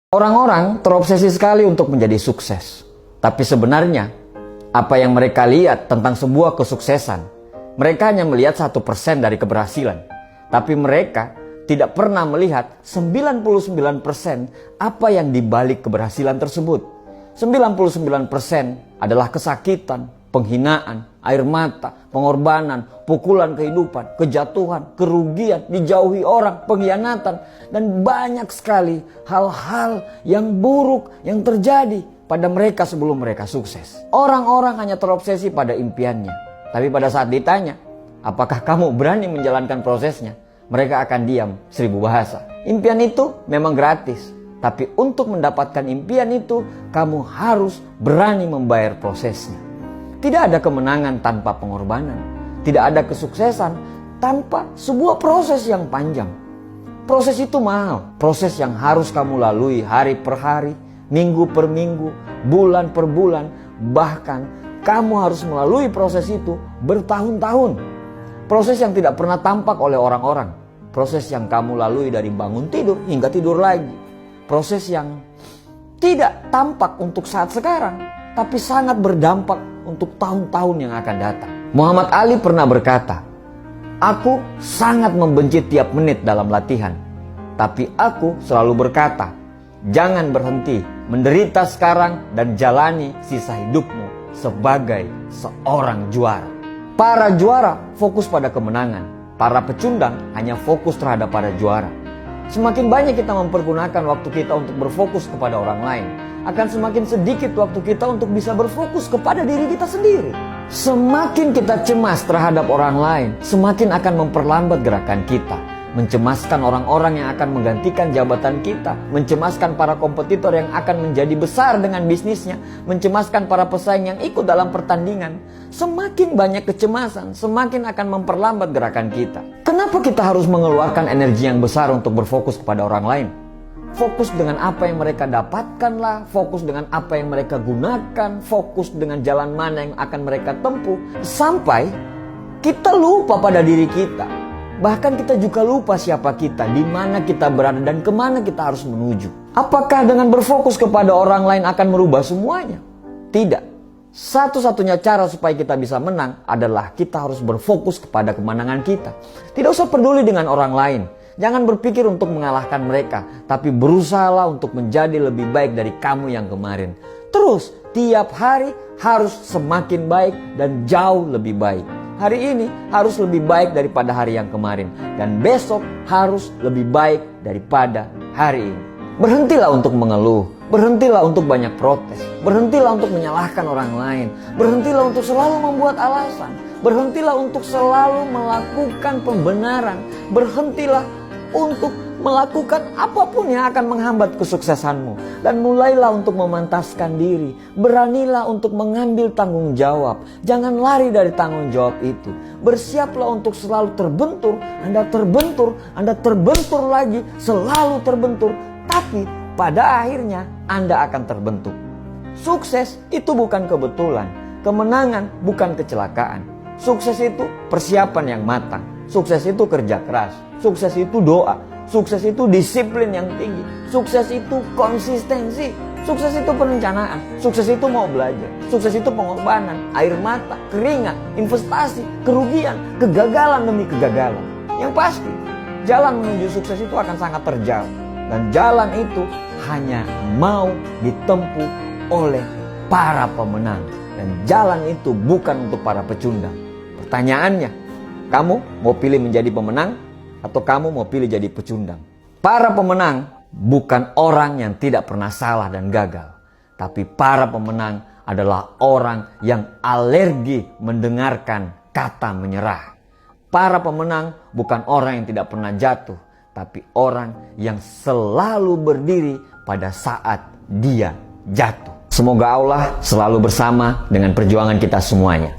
Orang-orang terobsesi sekali untuk menjadi sukses. Tapi sebenarnya, apa yang mereka lihat tentang sebuah kesuksesan, mereka hanya melihat 1% dari keberhasilan. Tapi mereka tidak pernah melihat 99% apa yang dibalik keberhasilan tersebut. 99% adalah kesakitan, penghinaan, air mata, pengorbanan, pukulan kehidupan, kejatuhan, kerugian, dijauhi orang, pengkhianatan, dan banyak sekali hal-hal yang buruk yang terjadi pada mereka sebelum mereka sukses. Orang-orang hanya terobsesi pada impiannya. Tapi pada saat ditanya, apakah kamu berani menjalankan prosesnya? Mereka akan diam 1000 bahasa. Impian itu memang gratis. Tapi untuk mendapatkan impian itu, kamu harus berani membayar prosesnya. Tidak ada kemenangan tanpa pengorbanan. Tidak ada kesuksesan tanpa sebuah proses yang panjang. Proses itu mahal. Proses yang harus kamu lalui hari per hari, minggu per minggu, bulan per bulan. Bahkan kamu harus melalui proses itu bertahun-tahun. Proses yang tidak pernah tampak oleh orang-orang. Proses yang kamu lalui dari bangun tidur hingga tidur lagi. Proses yang tidak tampak untuk saat sekarang, tapi sangat berdampak untuk tahun-tahun yang akan datang. Muhammad Ali pernah berkata, "Aku sangat membenci tiap menit dalam latihan. Tapi aku selalu berkata, jangan berhenti menderita sekarang dan jalani sisa hidupmu sebagai seorang juara." Para juara fokus pada kemenangan. Para pecundang hanya fokus terhadap para juara. Semakin banyak kita mempergunakan waktu kita untuk berfokus kepada orang lain, akan semakin sedikit waktu kita untuk bisa berfokus kepada diri kita sendiri. Semakin kita cemas terhadap orang lain, semakin akan memperlambat gerakan kita. Mencemaskan orang-orang yang akan menggantikan jabatan kita, mencemaskan para kompetitor yang akan menjadi besar dengan bisnisnya, mencemaskan para pesaing yang ikut dalam pertandingan. Semakin banyak kecemasan, semakin akan memperlambat gerakan kita. Kenapa kita harus mengeluarkan energi yang besar untuk berfokus kepada orang lain? Fokus dengan apa yang mereka dapatkanlah, fokus dengan apa yang mereka gunakan, fokus dengan jalan mana yang akan mereka tempuh, sampai kita lupa pada diri kita. Bahkan kita juga lupa siapa kita, di mana kita berada, dan kemana kita harus menuju. Apakah dengan berfokus kepada orang lain akan merubah semuanya? Tidak. Satu-satunya cara supaya kita bisa menang adalah kita harus berfokus kepada kemenangan kita. Tidak usah peduli dengan orang lain. Jangan berpikir untuk mengalahkan mereka, tapi berusahalah untuk menjadi lebih baik dari kamu yang kemarin. Terus, tiap hari harus semakin baik dan jauh lebih baik. Hari ini harus lebih baik daripada hari yang kemarin. Dan besok harus lebih baik daripada hari ini. Berhentilah untuk mengeluh. Berhentilah untuk banyak protes. Berhentilah untuk menyalahkan orang lain. Berhentilah untuk selalu membuat alasan. Berhentilah untuk selalu melakukan pembenaran. Berhentilah untuk melakukan apapun yang akan menghambat kesuksesanmu. Dan mulailah untuk memantaskan diri. Beranilah untuk mengambil tanggung jawab. Jangan lari dari tanggung jawab itu. Bersiaplah untuk selalu terbentur. Anda terbentur lagi, selalu terbentur. Tapi pada akhirnya Anda akan terbentuk. Sukses itu bukan kebetulan. Kemenangan bukan kecelakaan. Sukses itu persiapan yang matang. Sukses itu kerja keras. Sukses itu doa. Sukses itu disiplin yang tinggi. Sukses itu konsistensi. Sukses itu perencanaan. Sukses itu mau belajar. Sukses itu pengorbanan, air mata, keringat, investasi, kerugian, kegagalan demi kegagalan. Yang pasti, jalan menuju sukses itu akan sangat terjal. Dan jalan itu hanya mau ditempuh oleh para pemenang. Dan jalan itu bukan untuk para pecundang. Pertanyaannya, kamu mau pilih menjadi pemenang atau kamu mau pilih jadi pecundang? Para pemenang bukan orang yang tidak pernah salah dan gagal. Tapi para pemenang adalah orang yang alergi mendengarkan kata menyerah. Para pemenang bukan orang yang tidak pernah jatuh, tapi orang yang selalu berdiri pada saat dia jatuh. Semoga Allah selalu bersama dengan perjuangan kita semuanya.